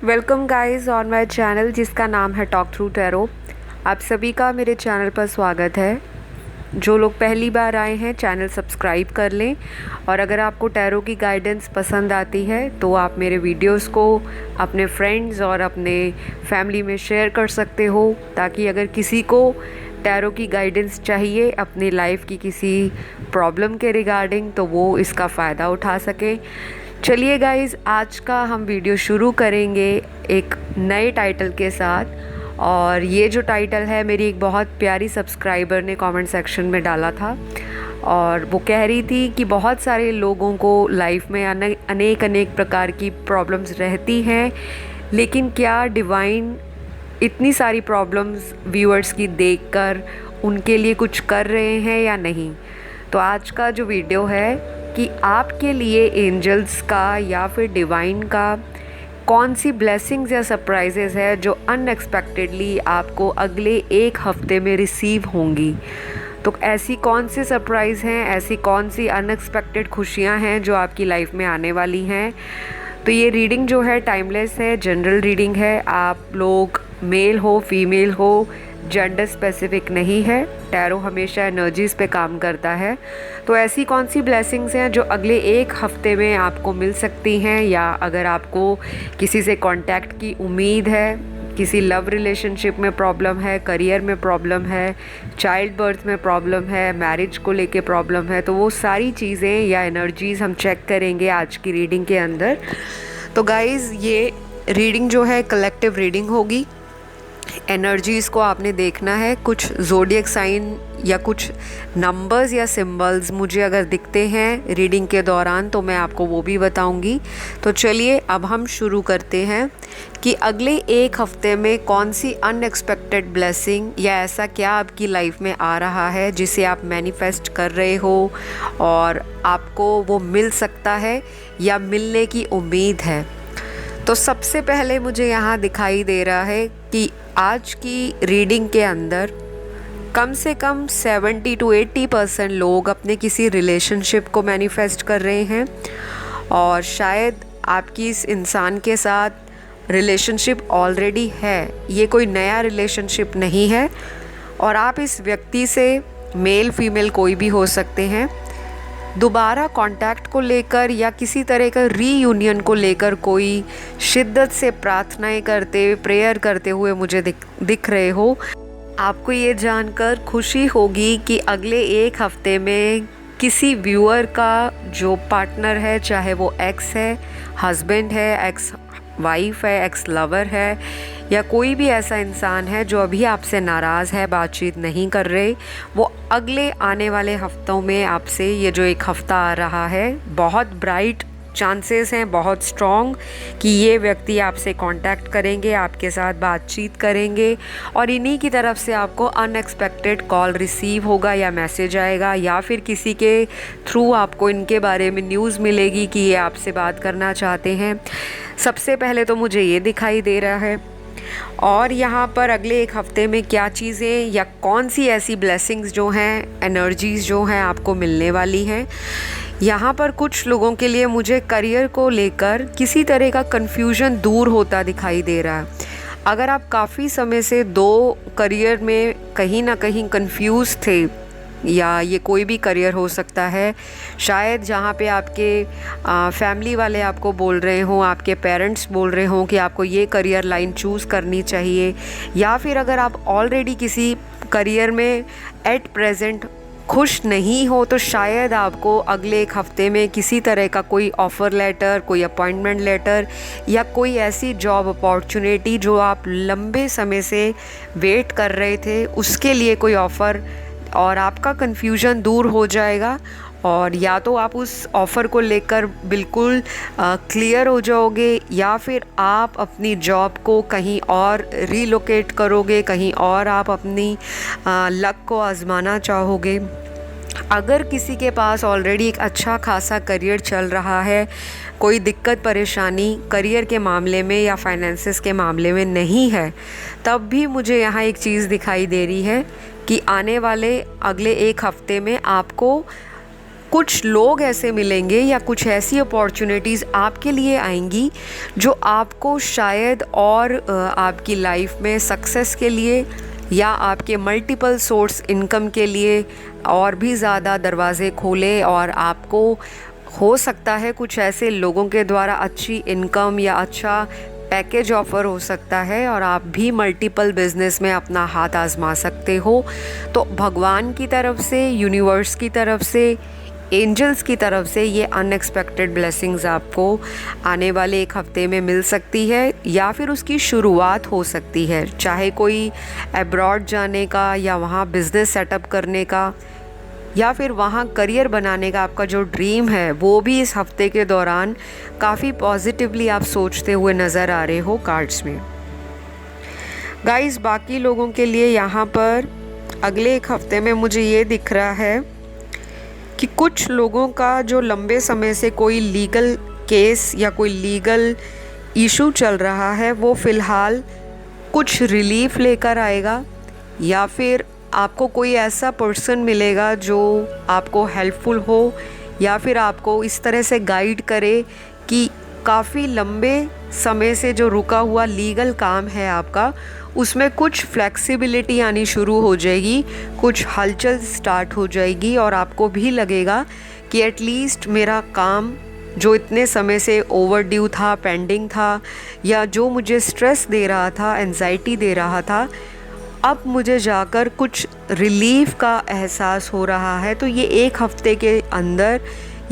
Welcome guys on my channel जिसका नाम है टॉक थ्रू टैरो। आप सभी का मेरे चैनल पर स्वागत है। जो लोग पहली बार आए हैं चैनल सब्सक्राइब कर लें, और अगर आपको टैरो की गाइडेंस पसंद आती है तो आप मेरे वीडियोस को अपने फ्रेंड्स और अपने फैमिली में शेयर कर सकते हो, ताकि अगर किसी को टैरो की गाइडेंस चाहिए अपनी लाइफ की किसी प्रॉब्लम के रिगार्डिंग तो वो इसका फ़ायदा उठा सकें। चलिए गाइज़, आज का हम वीडियो शुरू करेंगे एक नए टाइटल के साथ। और ये जो टाइटल है मेरी एक बहुत प्यारी सब्सक्राइबर ने कमेंट सेक्शन में डाला था, और वो कह रही थी कि बहुत सारे लोगों को लाइफ में अनेक प्रकार की प्रॉब्लम्स रहती हैं, लेकिन क्या डिवाइन इतनी सारी प्रॉब्लम्स व्यूअर्स की देखकर उनके लिए कुछ कर रहे हैं या नहीं। तो आज का जो वीडियो है कि आपके लिए एंजल्स का या फिर डिवाइन का कौन सी ब्लेसिंग्स या सरप्राइजेस है जो अनएक्सपेक्टेडली आपको अगले एक हफ्ते में रिसीव होंगी। तो ऐसी कौन सी सरप्राइज़ हैं, ऐसी कौन सी अनएक्सपेक्टेड खुशियां हैं जो आपकी लाइफ में आने वाली हैं। तो ये रीडिंग जो है टाइमलेस है, जनरल रीडिंग है। आप लोग मेल हो फीमेल हो, जेंडर स्पेसिफिक नहीं है। टैरो हमेशा एनर्जीज़ पे काम करता है। तो ऐसी कौन सी ब्लेसिंग्स हैं जो अगले एक हफ्ते में आपको मिल सकती हैं, या अगर आपको किसी से कांटेक्ट की उम्मीद है, किसी लव रिलेशनशिप में प्रॉब्लम है, करियर में प्रॉब्लम है, चाइल्ड बर्थ में प्रॉब्लम है, मैरिज को लेके प्रॉब्लम है, तो वो सारी चीज़ें या एनर्जीज़ हम चेक करेंगे आज की रीडिंग के अंदर। तो गाइज़, ये रीडिंग जो है कलेक्टिव रीडिंग होगी। एनर्जीज़ को आपने देखना है। कुछ ज़ोडिएक साइन या कुछ नंबर्स या सिंबल्स मुझे अगर दिखते हैं रीडिंग के दौरान तो मैं आपको वो भी बताऊंगी। तो चलिए अब हम शुरू करते हैं कि अगले एक हफ्ते में कौन सी अनएक्सपेक्टेड ब्लेसिंग या ऐसा क्या आपकी लाइफ में आ रहा है जिसे आप मैनिफेस्ट कर रहे हो और आपको वो मिल सकता है या मिलने की उम्मीद है। तो सबसे पहले मुझे यहाँ दिखाई दे रहा है कि आज की रीडिंग के अंदर कम से कम 70 to 80% लोग अपने किसी रिलेशनशिप को मैनिफेस्ट कर रहे हैं, और शायद आपकी इस इंसान के साथ रिलेशनशिप ऑलरेडी है। ये कोई नया रिलेशनशिप नहीं है, और आप इस व्यक्ति से मेल फीमेल कोई भी हो सकते हैं दोबारा कांटेक्ट को लेकर या किसी तरह का रीयूनियन को लेकर कोई शिद्दत से प्रार्थनाएं करते, प्रेयर करते हुए मुझे दिख रहे हो। आपको ये जानकर खुशी होगी कि अगले एक हफ्ते में किसी व्यूअर का जो पार्टनर है, चाहे वो एक्स है, हस्बैंड है, एक्स वाइफ है, एक्स लवर है, या कोई भी ऐसा इंसान है जो अभी आपसे नाराज़ है, बातचीत नहीं कर रहे, वो अगले आने वाले हफ्तों में आपसे, ये जो एक हफ़्ता आ रहा है, बहुत ब्राइट चांसेस हैं, बहुत स्ट्रॉन्ग, कि ये व्यक्ति आपसे कांटेक्ट करेंगे, आपके साथ बातचीत करेंगे, और इन्हीं की तरफ से आपको अनएक्सपेक्टेड कॉल रिसीव होगा या मैसेज आएगा, या फिर किसी के थ्रू आपको इनके बारे में न्यूज़ मिलेगी कि ये आपसे बात करना चाहते हैं। सबसे पहले तो मुझे ये दिखाई दे रहा है। और यहाँ पर अगले एक हफ्ते में क्या चीज़ें या कौन सी ऐसी ब्लेसिंग्स जो हैं, एनर्जीज़ जो हैं आपको मिलने वाली हैं। यहाँ पर कुछ लोगों के लिए मुझे करियर को लेकर किसी तरह का कन्फ्यूजन दूर होता दिखाई दे रहा है। अगर आप काफ़ी समय से दो करियर में कहीं ना कहीं कन्फ्यूज़ थे, या ये कोई भी करियर हो सकता है, शायद जहाँ पे आपके फैमिली वाले आपको बोल रहे हों, आपके पेरेंट्स बोल रहे हों कि आपको ये करियर लाइन चूज़ करनी चाहिए, या फिर अगर आप ऑलरेडी किसी करियर में एट प्रेजेंट खुश नहीं हो, तो शायद आपको अगले एक हफ्ते में किसी तरह का कोई ऑफ़र लेटर, कोई अपॉइंटमेंट लेटर, या कोई ऐसी जॉब अपॉर्चुनिटी जो आप लंबे समय से वेट कर रहे थे उसके लिए कोई ऑफ़र, और आपका कन्फ्यूजन दूर हो जाएगा, और या तो आप उस ऑफ़र को लेकर बिल्कुल क्लियर हो जाओगे, या फिर आप अपनी जॉब को कहीं और रीलोकेट करोगे, कहीं और आप अपनी लक को आजमाना चाहोगे। अगर किसी के पास ऑलरेडी एक अच्छा खासा करियर चल रहा है, कोई दिक्कत परेशानी करियर के मामले में या फाइनेंसेस के मामले में नहीं है, तब भी मुझे यहाँ एक चीज़ दिखाई दे रही है कि आने वाले अगले एक हफ्ते में आपको कुछ लोग ऐसे मिलेंगे या कुछ ऐसी अपॉर्चुनिटीज़ आपके लिए आएंगी जो आपको शायद और आपकी लाइफ में सक्सेस के लिए या आपके मल्टीपल सोर्स इनकम के लिए और भी ज़्यादा दरवाज़े खोले, और आपको हो सकता है कुछ ऐसे लोगों के द्वारा अच्छी इनकम या अच्छा पैकेज ऑफ़र हो सकता है और आप भी मल्टीपल बिजनेस में अपना हाथ आजमा सकते हो। तो भगवान की तरफ से, यूनिवर्स की तरफ से, एंजल्स की तरफ से ये अनएक्सपेक्टेड ब्लेसिंग्स आपको आने वाले एक हफ़्ते में मिल सकती है या फिर उसकी शुरुआत हो सकती है। चाहे कोई अब्रॉड जाने का या वहाँ बिज़नेस सेटअप करने का या फिर वहाँ करियर बनाने का आपका जो ड्रीम है वो भी इस हफ्ते के दौरान काफ़ी पॉजिटिवली आप सोचते हुए नज़र आ रहे हो कार्ड्स में। गाइस, बाकी लोगों के लिए यहाँ पर अगले एक हफ्ते में मुझे ये दिख रहा है कि कुछ लोगों का जो लंबे समय से कोई लीगल केस या कोई लीगल इशू चल रहा है वो फ़िलहाल कुछ रिलीफ लेकर आएगा, या फिर आपको कोई ऐसा पर्सन मिलेगा जो आपको हेल्पफुल हो या फिर आपको इस तरह से गाइड करे कि काफ़ी लंबे समय से जो रुका हुआ लीगल काम है आपका, उसमें कुछ फ्लेक्सिबिलिटी आनी शुरू हो जाएगी, कुछ हलचल स्टार्ट हो जाएगी और आपको भी लगेगा कि एटलीस्ट मेरा काम जो इतने समय से ओवरड्यू था, पेंडिंग था, या जो मुझे स्ट्रेस दे रहा था, एंजाइटी दे रहा था, अब मुझे जाकर कुछ रिलीफ का एहसास हो रहा है। तो ये एक हफ्ते के अंदर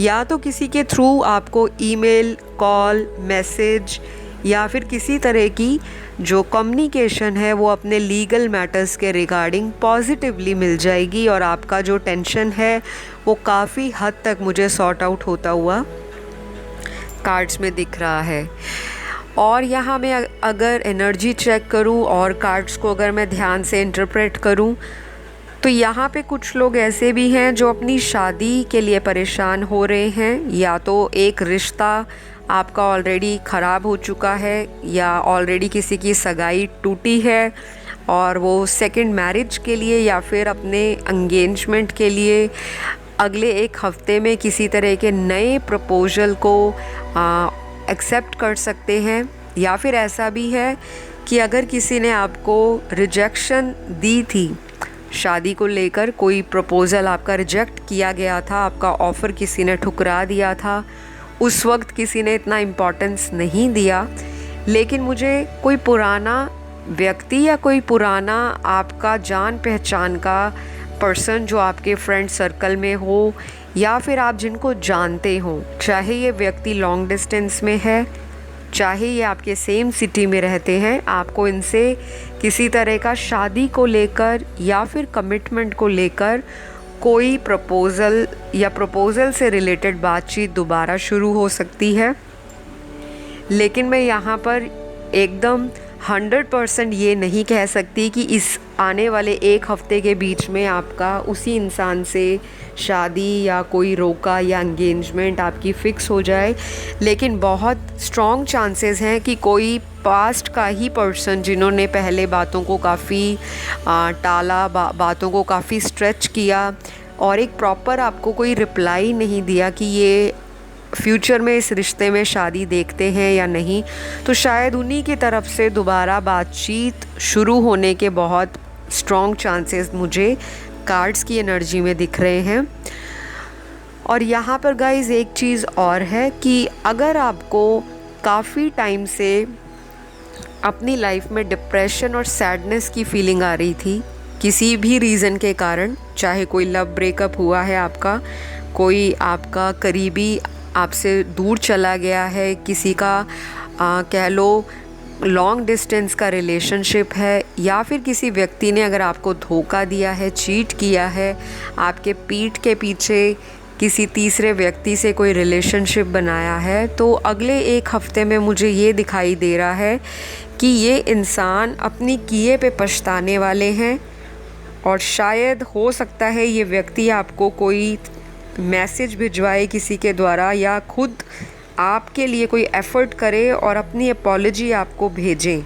या तो किसी के थ्रू आपको ईमेल, कॉल, मैसेज या फिर किसी तरह की जो कम्युनिकेशन है वो अपने लीगल मैटर्स के रिगार्डिंग पॉजिटिवली मिल जाएगी और आपका जो टेंशन है वो काफ़ी हद तक मुझे सॉर्ट आउट होता हुआ कार्ड्स में दिख रहा है। और यहाँ मैं अगर एनर्जी चेक करूँ और कार्ड्स को अगर मैं ध्यान से इंटरप्रेट करूँ तो यहाँ पे कुछ लोग ऐसे भी हैं जो अपनी शादी के लिए परेशान हो रहे हैं, या तो एक रिश्ता आपका ऑलरेडी ख़राब हो चुका है या ऑलरेडी किसी की सगाई टूटी है और वो सेकंड मैरिज के लिए या फिर अपने एंगेजमेंट के लिए अगले एक हफ्ते में किसी तरह के नए प्रपोजल को एक्सेप्ट कर सकते हैं। या फिर ऐसा भी है कि अगर किसी ने आपको रिजेक्शन दी थी शादी को लेकर, कोई प्रपोज़ल आपका रिजेक्ट किया गया था, आपका ऑफ़र किसी ने ठुकरा दिया था, उस वक्त किसी ने इतना इम्पोर्टेंस नहीं दिया, लेकिन मुझे कोई पुराना व्यक्ति या कोई पुराना आपका जान पहचान का पर्सन जो आपके फ्रेंड सर्कल में हो या फिर आप जिनको जानते हो, चाहे ये व्यक्ति लॉन्ग डिस्टेंस में है, चाहे ये आपके सेम सिटी में रहते हैं, आपको इनसे किसी तरह का शादी को लेकर या फिर कमिटमेंट को लेकर कोई प्रपोज़ल या प्रपोज़ल से रिलेटेड बातचीत दोबारा शुरू हो सकती है। लेकिन मैं यहाँ पर एकदम 100% ये नहीं कह सकती कि इस आने वाले एक हफ्ते के बीच में आपका उसी इंसान से शादी या कोई रोका या एंगेजमेंट आपकी फ़िक्स हो जाए, लेकिन बहुत स्ट्रॉन्ग चांसेस हैं कि कोई पास्ट का ही पर्सन जिन्होंने पहले बातों को काफ़ी टाला, बातों को काफ़ी स्ट्रेच किया और एक प्रॉपर आपको कोई रिप्लाई नहीं दिया कि ये फ्यूचर में इस रिश्ते में शादी देखते हैं या नहीं, तो शायद उन्हीं की तरफ से दोबारा बातचीत शुरू होने के बहुत स्ट्रॉन्ग चांसेस मुझे कार्ड्स की एनर्जी में दिख रहे हैं। और यहाँ पर गाइज़ एक चीज़ और है कि अगर आपको काफ़ी टाइम से अपनी लाइफ में डिप्रेशन और सैडनेस की फीलिंग आ रही थी किसी भी रीज़न के कारण, चाहे कोई लव ब्रेकअप हुआ है आपका, कोई आपका करीबी आपसे दूर चला गया है, किसी का कह लो लॉन्ग डिस्टेंस का रिलेशनशिप है, या फिर किसी व्यक्ति ने अगर आपको धोखा दिया है, चीट किया है, आपके पीठ के पीछे किसी तीसरे व्यक्ति से कोई रिलेशनशिप बनाया है, तो अगले एक हफ्ते में मुझे ये दिखाई दे रहा है कि ये इंसान अपनी किए पे पछताने वाले हैं। और शायद हो सकता है ये व्यक्ति आपको कोई मैसेज भिजवाए किसी के द्वारा या खुद आपके लिए कोई एफ़र्ट करे और अपनी अपॉलजी आपको भेजें।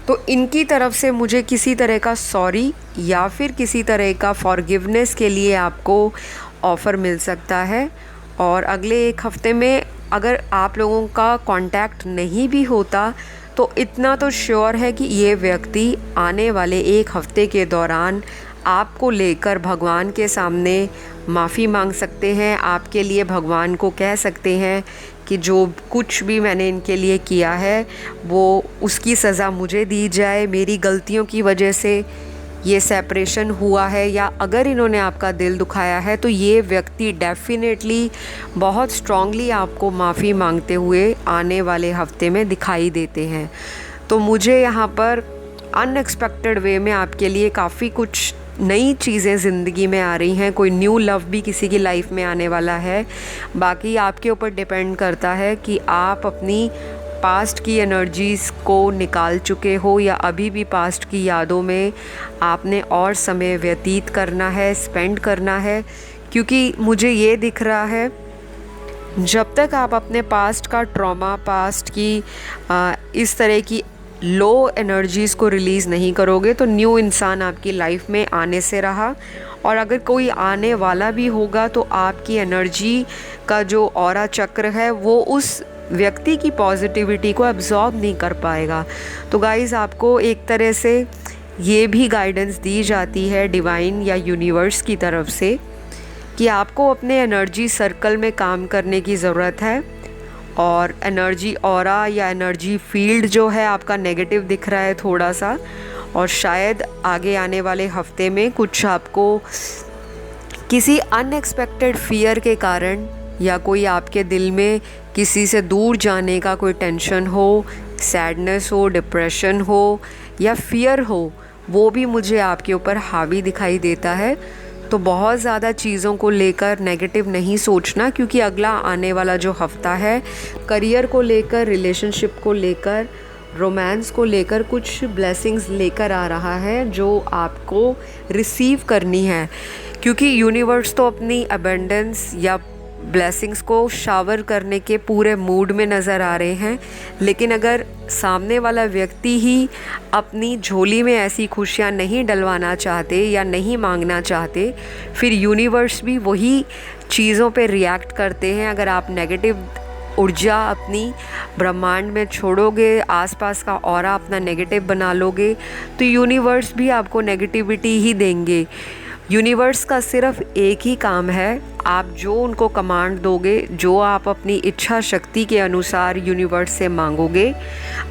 तो इनकी तरफ से मुझे किसी तरह का सॉरी या फिर किसी तरह का फॉरगिवनेस के लिए आपको ऑफ़र मिल सकता है। और अगले 1 हफ़्ते में अगर आप लोगों का कांटेक्ट नहीं भी होता तो इतना तो श्योर है कि ये व्यक्ति आने वाले 1 हफ़्ते के दौरान आपको लेकर भगवान के सामने माफ़ी मांग सकते हैं। आपके लिए भगवान को कह सकते हैं कि जो कुछ भी मैंने इनके लिए किया है वो उसकी सज़ा मुझे दी जाए, मेरी गलतियों की वजह से ये सेपरेशन हुआ है, या अगर इन्होंने आपका दिल दुखाया है तो ये व्यक्ति डेफिनेटली बहुत स्ट्रांगली आपको माफ़ी मांगते हुए आने वाले हफ्ते में दिखाई देते हैं। तो मुझे यहाँ पर अनएक्सपेक्टेड वे में आपके लिए काफ़ी कुछ नई चीज़ें ज़िंदगी में आ रही हैं। कोई न्यू लव भी किसी की लाइफ में आने वाला है। बाकी आपके ऊपर डिपेंड करता है कि आप अपनी पास्ट की एनर्जीज़ को निकाल चुके हो या अभी भी पास्ट की यादों में आपने और समय व्यतीत करना है, स्पेंड करना है। क्योंकि मुझे ये दिख रहा है जब तक आप अपने पास्ट का ट्रॉमा, पास्ट की इस तरह की लो एनर्जीज़ को रिलीज़ नहीं करोगे तो न्यू इंसान आपकी लाइफ में आने से रहा। और अगर कोई आने वाला भी होगा तो आपकी एनर्जी का जो ऑरा चक्र है वो उस व्यक्ति की पॉजिटिविटी को एब्जॉर्ब नहीं कर पाएगा। तो गाइज़, आपको एक तरह से ये भी गाइडेंस दी जाती है डिवाइन या यूनिवर्स की तरफ से कि आपको अपने एनर्जी सर्कल में काम करने की ज़रूरत है। और एनर्जी ऑरा या एनर्जी फील्ड जो है आपका नेगेटिव दिख रहा है थोड़ा सा, और शायद आगे आने वाले हफ्ते में कुछ आपको किसी अनएक्सपेक्टेड फियर के कारण या कोई आपके दिल में किसी से दूर जाने का कोई टेंशन हो, सैडनेस हो, डिप्रेशन हो या फियर हो, वो भी मुझे आपके ऊपर हावी दिखाई देता है। तो बहुत ज़्यादा चीज़ों को लेकर नेगेटिव नहीं सोचना, क्योंकि अगला आने वाला जो हफ्ता है करियर को लेकर, रिलेशनशिप को लेकर, रोमांस को लेकर कुछ ब्लेसिंग्स लेकर आ रहा है जो आपको रिसीव करनी है। क्योंकि यूनिवर्स तो अपनी अबंडेंस या ब्लेसिंग्स को शावर करने के पूरे मूड में नज़र आ रहे हैं, लेकिन अगर सामने वाला व्यक्ति ही अपनी झोली में ऐसी खुशियाँ नहीं डलवाना चाहते या नहीं मांगना चाहते, फिर यूनिवर्स भी वही चीज़ों पे रिएक्ट करते हैं। अगर आप नेगेटिव ऊर्जा अपनी ब्रह्मांड में छोड़ोगे, आसपास का ऑरा अपना नेगेटिव बना लोगे, तो यूनिवर्स भी आपको नेगेटिविटी ही देंगे। यूनिवर्स का सिर्फ एक ही काम है, आप जो उनको कमांड दोगे, जो आप अपनी इच्छा शक्ति के अनुसार यूनिवर्स से मांगोगे,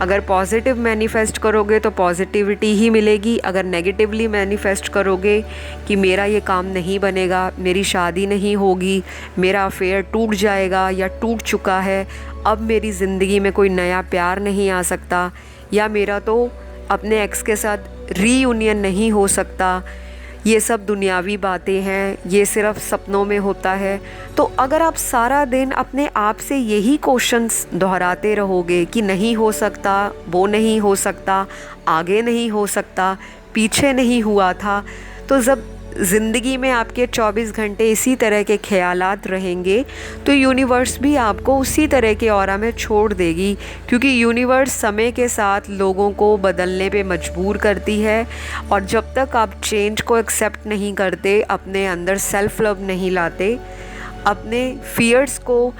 अगर पॉजिटिव मैनिफेस्ट करोगे तो पॉजिटिविटी ही मिलेगी। अगर नेगेटिवली मैनिफेस्ट करोगे कि मेरा ये काम नहीं बनेगा, मेरी शादी नहीं होगी, मेरा अफेयर टूट जाएगा या टूट चुका है, अब मेरी ज़िंदगी में कोई नया प्यार नहीं आ सकता, या मेरा तो अपने एक्स के साथ रीयूनियन नहीं हो सकता, ये सब दुनियावी बातें हैं, ये सिर्फ सपनों में होता है। तो अगर आप सारा दिन अपने आप से यही क्वेश्चंस दोहराते रहोगे कि नहीं हो सकता, वो नहीं हो सकता, आगे नहीं हो सकता, पीछे नहीं हुआ था, तो जब ज़िंदगी में आपके 24 घंटे इसी तरह के ख्यालात रहेंगे तो यूनिवर्स भी आपको उसी तरह के ऑरा में छोड़ देगी। क्योंकि यूनिवर्स समय के साथ लोगों को बदलने पे मजबूर करती है, और जब तक आप चेंज को एक्सेप्ट नहीं करते, अपने अंदर सेल्फ लव नहीं लाते, अपने फियर्स को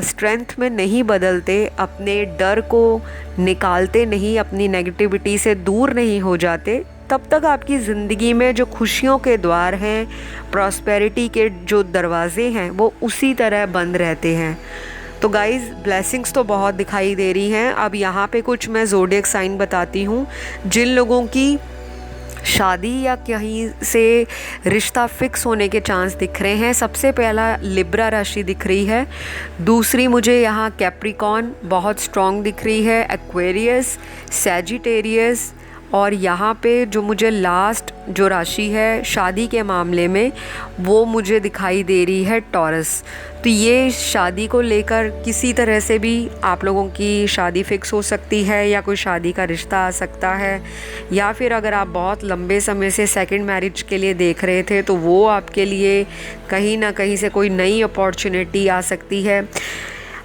स्ट्रेंथ में नहीं बदलते, अपने डर को निकालते नहीं, अपनी नेगेटिविटी से दूर नहीं हो जाते, तब तक आपकी ज़िंदगी में जो खुशियों के द्वार हैं, प्रॉस्पेरिटी के जो दरवाज़े हैं, वो उसी तरह बंद रहते हैं। तो गाइज़, ब्लेसिंग्स तो बहुत दिखाई दे रही हैं। अब यहाँ पे कुछ मैं ज़ोडिएक साइन बताती हूँ। जिन लोगों की शादी या कहीं से रिश्ता फिक्स होने के चांस दिख रहे हैं, सबसे पहला लिब्रा राशि दिख रही है। दूसरी मुझे यहाँ कैप्रिकॉन बहुत स्ट्रॉन्ग दिख रही है, एक्वेरियस, सैजिटेरियस, और यहाँ पे जो मुझे लास्ट जो राशि है शादी के मामले में, वो मुझे दिखाई दे रही है टॉरस। तो ये शादी को लेकर किसी तरह से भी आप लोगों की शादी फिक्स हो सकती है, या कोई शादी का रिश्ता आ सकता है, या फिर अगर आप बहुत लंबे समय से सेकंड मैरिज के लिए देख रहे थे तो वो आपके लिए कहीं ना कहीं से कोई नई अपॉर्चुनिटी आ सकती है।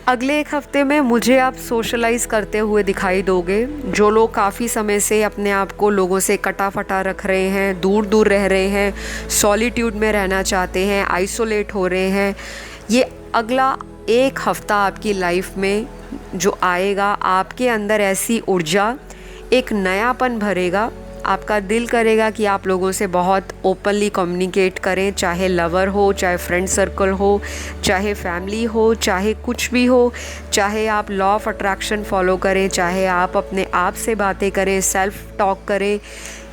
अगले एक हफ्ते में मुझे आप सोशलाइज़ करते हुए दिखाई दोगे। जो लोग काफ़ी समय से अपने आप को लोगों से कटा फटा रख रहे हैं, दूर दूर रह रहे हैं, सॉलिट्यूड में रहना चाहते हैं, आइसोलेट हो रहे हैं, ये अगला एक हफ़्ता आपकी लाइफ में जो आएगा, आपके अंदर ऐसी ऊर्जा, एक नयापन भरेगा। आपका दिल करेगा कि आप लोगों से बहुत ओपनली कम्युनिकेट करें, चाहे लवर हो, चाहे फ्रेंड सर्कल हो, चाहे फैमिली हो, चाहे कुछ भी हो, चाहे आप लॉ ऑफ अट्रैक्शन फॉलो करें, चाहे आप अपने आप से बातें करें, सेल्फ टॉक करें,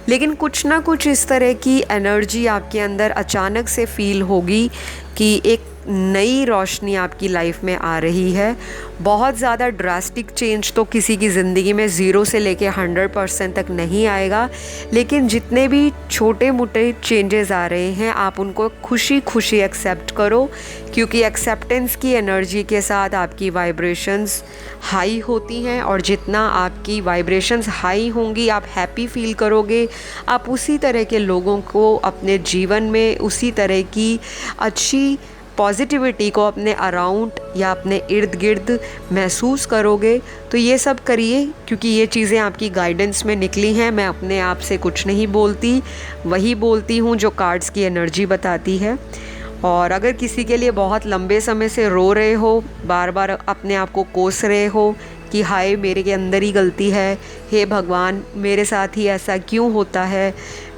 लेकिन कुछ ना कुछ इस तरह की एनर्जी आपके अंदर अचानक से फील होगी कि एक नई रोशनी आपकी लाइफ में आ रही है। बहुत ज़्यादा ड्रास्टिक चेंज तो किसी की ज़िंदगी में 0 से लेके 100% तक नहीं आएगा, लेकिन जितने भी छोटे मोटे चेंजेस आ रहे हैं आप उनको खुशी खुशी एक्सेप्ट करो, क्योंकि एक्सेप्टेंस की एनर्जी के साथ आपकी वाइब्रेशंस हाई होती हैं, और जितना आपकी वाइब्रेशंस हाई होंगी आप हैप्पी फील करोगे। आप उसी तरह के लोगों को अपने जीवन में, उसी तरह की अच्छी पॉजिटिविटी को अपने अराउंड या अपने इर्द गिर्द महसूस करोगे। तो ये सब करिए, क्योंकि ये चीज़ें आपकी गाइडेंस में निकली हैं। मैं अपने आप से कुछ नहीं बोलती, वही बोलती हूँ जो कार्ड्स की एनर्जी बताती है। और अगर किसी के लिए बहुत लंबे समय से रो रहे हो, बार बार अपने आप को कोस रहे हो कि हाय मेरे के अंदर ही गलती है, हे भगवान मेरे साथ ही ऐसा क्यों होता है,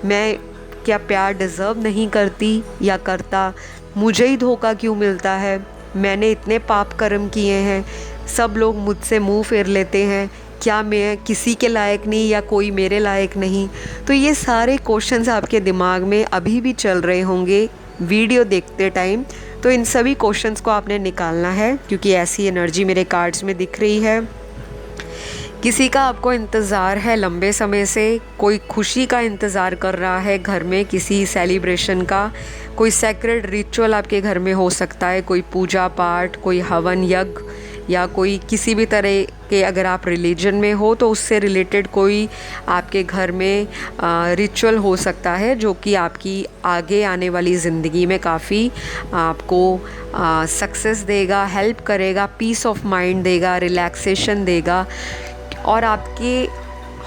मैं क्या प्यार डिज़र्व नहीं करती या करता, मुझे ही धोखा क्यों मिलता है, मैंने इतने पाप कर्म किए हैं, सब लोग मुझसे मुंह फेर लेते हैं, क्या मैं किसी के लायक नहीं या कोई मेरे लायक नहीं। तो ये सारे क्वेश्चंस आपके दिमाग में अभी भी चल रहे होंगे वीडियो देखते टाइम। तो इन सभी क्वेश्चंस को आपने निकालना है, क्योंकि ऐसी एनर्जी मेरे कार्ड्स में दिख रही है। किसी का आपको इंतज़ार है लंबे समय से, कोई खुशी का इंतज़ार कर रहा है घर में, किसी सेलिब्रेशन का, कोई सेक्रेड रिचुअल आपके घर में हो सकता है, कोई पूजा पाठ, कोई हवन यज्ञ, या कोई किसी भी तरह के, अगर आप रिलीजन में हो तो उससे रिलेटेड कोई आपके घर में रिचुअल हो सकता है, जो कि आपकी आगे आने वाली ज़िंदगी में काफ़ी आपको सक्सेस देगा, हेल्प करेगा, पीस ऑफ माइंड देगा, रिलैक्सेशन देगा, और आपके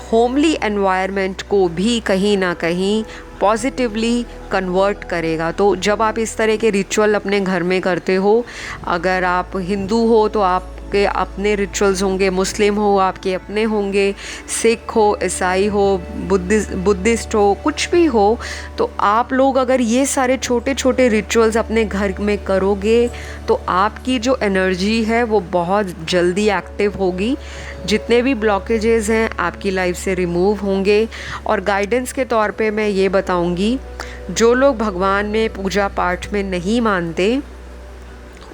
होमली एनवायरनमेंट को भी कहीं ना कहीं पॉजिटिवली कन्वर्ट करेगा। तो जब आप इस तरह के रिचुअल अपने घर में करते हो, अगर आप हिंदू हो तो आपके अपने रिचुअल्स होंगे, मुस्लिम हो आपके अपने होंगे, सिख हो, ईसाई हो, बुद्धिस्ट हो, कुछ भी हो, तो आप लोग अगर ये सारे छोटे छोटे रिचुअल्स अपने घर में करोगे तो आपकी जो एनर्जी है वो बहुत जल्दी एक्टिव होगी। जितने भी ब्लॉकेजेस हैं आपकी लाइफ से रिमूव होंगे। और गाइडेंस के तौर पे मैं ये बताऊंगी, जो लोग भगवान में, पूजा पाठ में नहीं मानते,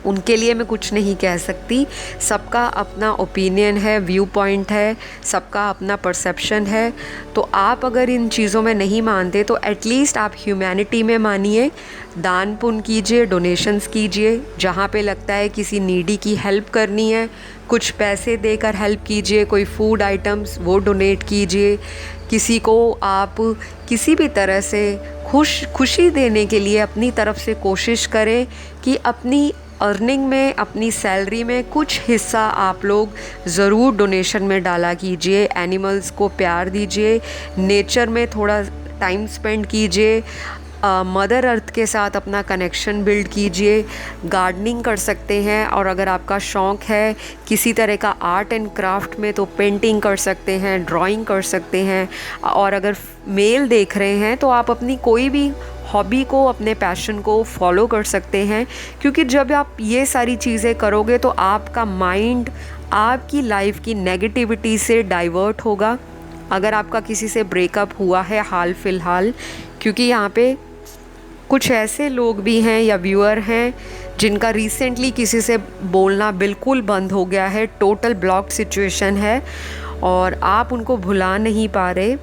उनके लिए मैं कुछ नहीं कह सकती। सबका अपना ओपिनियन है, व्यू पॉइंट है, सबका अपना परसेप्शन है। तो आप अगर इन चीज़ों में नहीं मानते तो एटलीस्ट आप ह्यूमैनिटी में मानिए, दान पुण्य कीजिए, डोनेशंस कीजिए, जहाँ पे लगता है किसी नीडी की हेल्प करनी है कुछ पैसे देकर हेल्प कीजिए, कोई फूड आइटम्स वो डोनेट कीजिए, किसी को आप किसी भी तरह से खुशी देने के लिए अपनी तरफ से कोशिश करें कि अपनी अर्निंग में, अपनी सैलरी में कुछ हिस्सा आप लोग ज़रूर डोनेशन में डाला कीजिए। एनिमल्स को प्यार दीजिए, नेचर में थोड़ा टाइम स्पेंड कीजिए, मदर अर्थ के साथ अपना कनेक्शन बिल्ड कीजिए, गार्डनिंग कर सकते हैं, और अगर आपका शौक़ है किसी तरह का आर्ट एंड क्राफ्ट में तो पेंटिंग कर सकते हैं, ड्राइंग कर सकते हैं, और अगर मेल देख रहे हैं तो आप अपनी कोई भी हॉबी को, अपने पैशन को फॉलो कर सकते हैं। क्योंकि जब आप ये सारी चीज़ें करोगे तो आपका माइंड आपकी लाइफ की नेगेटिविटी से डाइवर्ट होगा। अगर आपका किसी से ब्रेकअप हुआ है हाल फिलहाल, क्योंकि यहाँ पे कुछ ऐसे लोग भी हैं या व्यूअर हैं जिनका रिसेंटली किसी से बोलना बिल्कुल बंद हो गया है, टोटल ब्लॉक्ड सिचुएशन है, और आप उनको भुला नहीं पा रहे,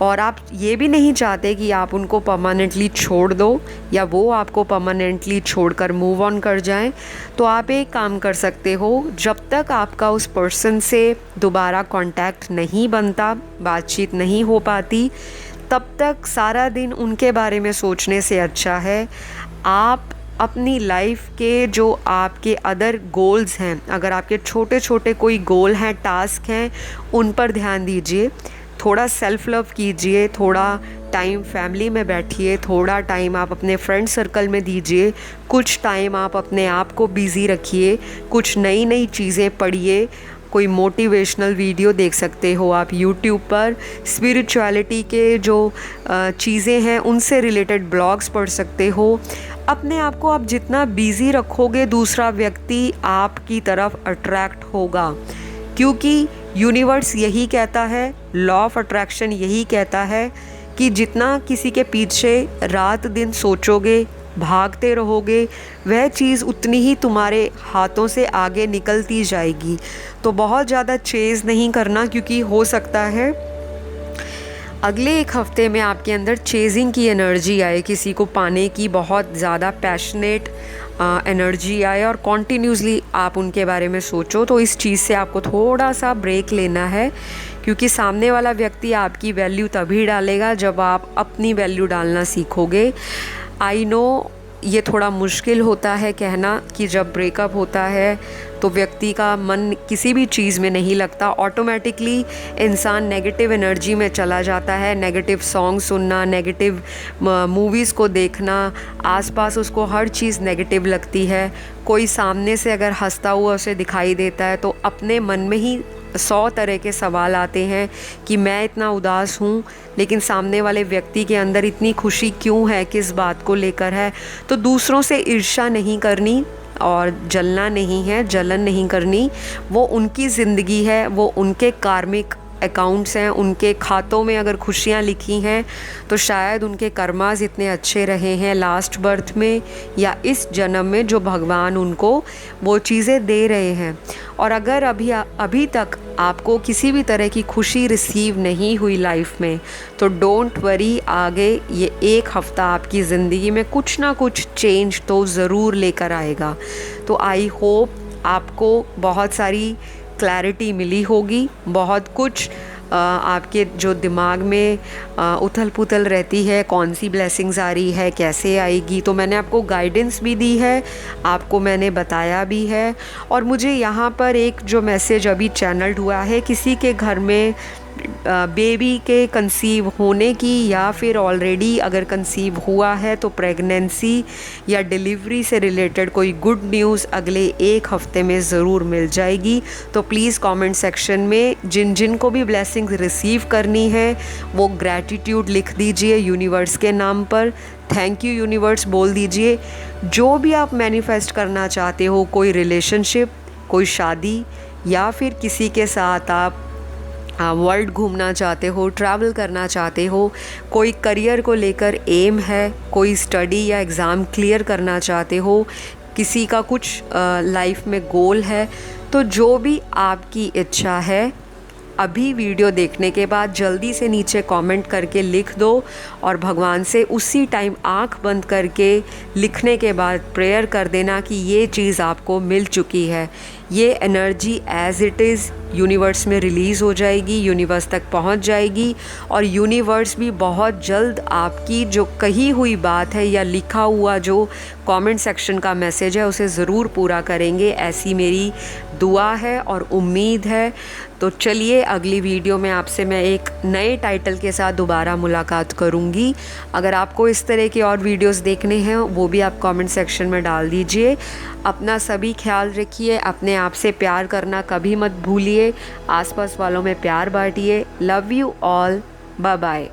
और आप ये भी नहीं चाहते कि आप उनको परमानेंटली छोड़ दो या वो आपको परमानेंटली छोड़कर मूव ऑन कर जाएं। तो आप एक काम कर सकते हो, जब तक आपका उस पर्सन से दोबारा कांटेक्ट नहीं बनता, बातचीत नहीं हो पाती, तब तक सारा दिन उनके बारे में सोचने से अच्छा है आप अपनी लाइफ के जो आपके अदर गोल्स हैं, अगर आपके छोटे छोटे कोई गोल हैं, टास्क हैं, उन पर ध्यान दीजिए। थोड़ा सेल्फ लव कीजिए, थोड़ा टाइम फैमिली में बैठिए, थोड़ा टाइम आप अपने फ्रेंड सर्कल में दीजिए, कुछ टाइम आप अपने आप को बिज़ी रखिए, कुछ नई नई चीज़ें पढ़िए। कोई मोटिवेशनल वीडियो देख सकते हो आप यूट्यूब पर, स्पिरिचुअलिटी के जो चीज़ें हैं उनसे रिलेटेड ब्लॉग्स पढ़ सकते हो। अपने आप को आप जितना बिज़ी रखोगे, दूसरा व्यक्ति आपकी तरफ अट्रैक्ट होगा, क्योंकि यूनिवर्स यही कहता है, लॉ ऑफ अट्रैक्शन यही कहता है कि जितना किसी के पीछे रात दिन सोचोगे, भागते रहोगे, वह चीज़ उतनी ही तुम्हारे हाथों से आगे निकलती जाएगी। तो बहुत ज़्यादा चेज़ नहीं करना, क्योंकि हो सकता है अगले एक हफ्ते में आपके अंदर चेजिंग की एनर्जी आए, किसी को पाने की बहुत ज़्यादा पैशनेट एनर्जी आए और कॉन्टीन्यूसली आप उनके बारे में सोचो। तो इस चीज़ से आपको थोड़ा सा ब्रेक लेना है, क्योंकि सामने वाला व्यक्ति आपकी वैल्यू तभी डालेगा जब आप अपनी वैल्यू डालना सीखोगे। आई नो ये थोड़ा मुश्किल होता है कहना कि जब ब्रेकअप होता है तो व्यक्ति का मन किसी भी चीज़ में नहीं लगता, ऑटोमेटिकली इंसान नेगेटिव एनर्जी में चला जाता है। नेगेटिव सॉन्ग सुनना, नेगेटिव मूवीज़ को देखना, आसपास उसको हर चीज़ नेगेटिव लगती है। कोई सामने से अगर हंसता हुआ उसे दिखाई देता है तो अपने मन में ही 100 तरह के सवाल आते हैं कि मैं इतना उदास हूँ, लेकिन सामने वाले व्यक्ति के अंदर इतनी खुशी क्यों है, किस बात को लेकर है। तो दूसरों से ईर्ष्या नहीं करनी और जलना नहीं है, जलन नहीं करनी। वो उनकी ज़िंदगी है, वो उनके कार्मिक अकाउंट्स हैं, उनके खातों में अगर खुशियाँ लिखी हैं तो शायद उनके कर्मास इतने अच्छे रहे हैं लास्ट बर्थ में या इस जन्म में, जो भगवान उनको वो चीज़ें दे रहे हैं। और अगर अभी तक आपको किसी भी तरह की खुशी रिसीव नहीं हुई लाइफ में, तो डोंट वरी, आगे ये एक हफ़्ता आपकी ज़िंदगी में कुछ ना कुछ चेंज तो ज़रूर लेकर आएगा। तो आई होप आपको बहुत सारी क्लैरिटी मिली होगी, बहुत कुछ आपके जो दिमाग में उथल पुथल रहती है, कौन सी ब्लेसिंग्स आ रही है, कैसे आएगी, तो मैंने आपको गाइडेंस भी दी है, आपको मैंने बताया भी है। और मुझे यहाँ पर एक जो मैसेज अभी चैनल्ड हुआ है, किसी के घर में बेबी के कंसीव होने की या फिर ऑलरेडी अगर कंसीव हुआ है तो प्रेगनेंसी या डिलीवरी से रिलेटेड कोई गुड न्यूज़ अगले एक हफ्ते में ज़रूर मिल जाएगी। तो प्लीज़ कमेंट सेक्शन में जिन जिन को भी ब्लेसिंग रिसीव करनी है वो ग्रैटिट्यूड लिख दीजिए यूनिवर्स के नाम पर। थैंक यू यूनिवर्स बोल दीजिए। जो भी आप मैनिफेस्ट करना चाहते हो, कोई रिलेशनशिप, कोई शादी, या फिर किसी के साथ आप वर्ल्ड घूमना चाहते हो, ट्रैवल करना चाहते हो, कोई करियर को लेकर एम है, कोई स्टडी या एग्ज़ाम क्लियर करना चाहते हो, किसी का कुछ लाइफ में गोल है, तो जो भी आपकी इच्छा है अभी वीडियो देखने के बाद जल्दी से नीचे कमेंट करके लिख दो और भगवान से उसी टाइम आंख बंद करके लिखने के बाद प्रेयर कर देना कि ये चीज़ आपको मिल चुकी है। ये energy as it is universe में रिलीज़ हो जाएगी, यूनिवर्स तक पहुंच जाएगी और यूनिवर्स भी बहुत जल्द आपकी जो कही हुई बात है या लिखा हुआ जो कमेंट सेक्शन का मैसेज है उसे ज़रूर पूरा करेंगे। ऐसी मेरी दुआ है और उम्मीद है। तो चलिए अगली वीडियो में आपसे मैं एक नए टाइटल के साथ दोबारा मुलाकात करूंगी। अगर आपको इस तरह के और वीडियोस देखने हैं वो भी आप कमेंट सेक्शन में डाल दीजिए। अपना सभी ख्याल रखिए, अपने आप से प्यार करना कभी मत भूलिए, आसपास वालों में प्यार बांटिए। Love you all, bye bye.